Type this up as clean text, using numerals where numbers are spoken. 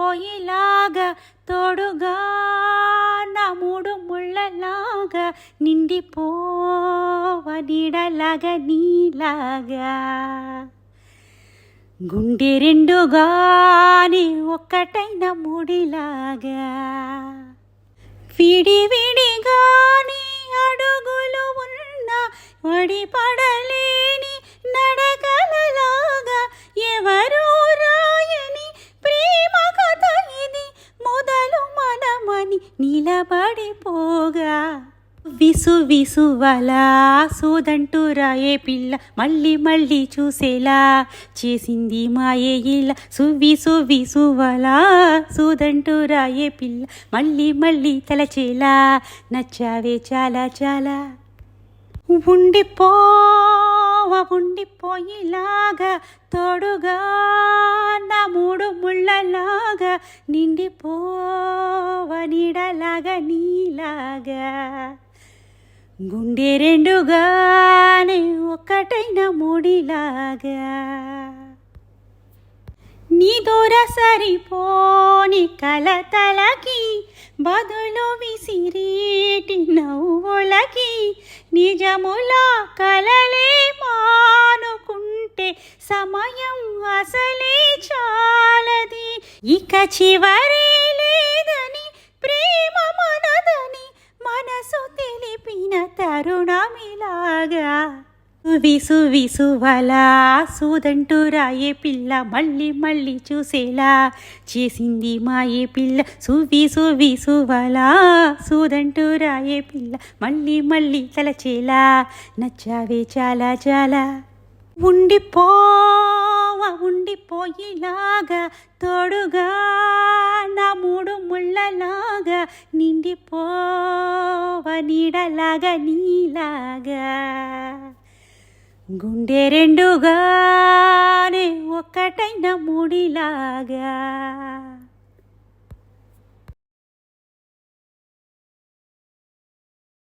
ఉండిపోయేలాగా తోడుగా నా మూడు ముళ్ళలాగా నిండిపోవ నీడలాగా నీలాగా గుండె రెండుగాని ఒక్కటైన ముడిలాగా విడివిడిగాని అడుగులు ఉన్న వడిపడలేని నడకలలాగా ఎవరూ రాయని ప్రేమ కథ ఇది మొదలు మనమని నిలబడిపోగా విసువలా సోదంటూ రాయే పిల్ల మళ్ళీ మళ్ళీ చూసేలా చేసింది మాయే ఇలా సువ్విసువలా సోదంటూ రాయే పిల్ల మళ్ళీ మళ్ళీ తలచేలా నచ్చావే చాలా చాలా ఉండిపోయేలాగా తోడుగా నా మూడు ముళ్ళలాగా నిండిపోవ నీడలాగా నీలాగా గుండె రెండుగానే ఒక్కటైన ముడిలాగా నీ దూర సరిపోని కలతలకి బదులు విసిరేటి నవ్వులకి నిజములా కలలే మానుకుంటే సమయం అసలే చాలది ఇక చివరే లేదని ప్రేమ మనదని మనసు తెలిపిన తరుణమిలాగా విసువలా సోదంటూ రాయే పిల్ల మళ్ళీ మళ్ళీ చూసేలా చేసింది మాయే పిల్ల సువ్విసువలా సోదంటూ రాయే పిల్ల మళ్ళీ మళ్ళీ తలచేలా నచ్చావే చాలా చాలా ఉండిపోయేలాగా తోడుగా నా మూడు ముళ్ళలాగా నిండిపోవ నీడలాగా నీలాగా గుండె రెండుగానే ఒక్కటైన ముడిలాగా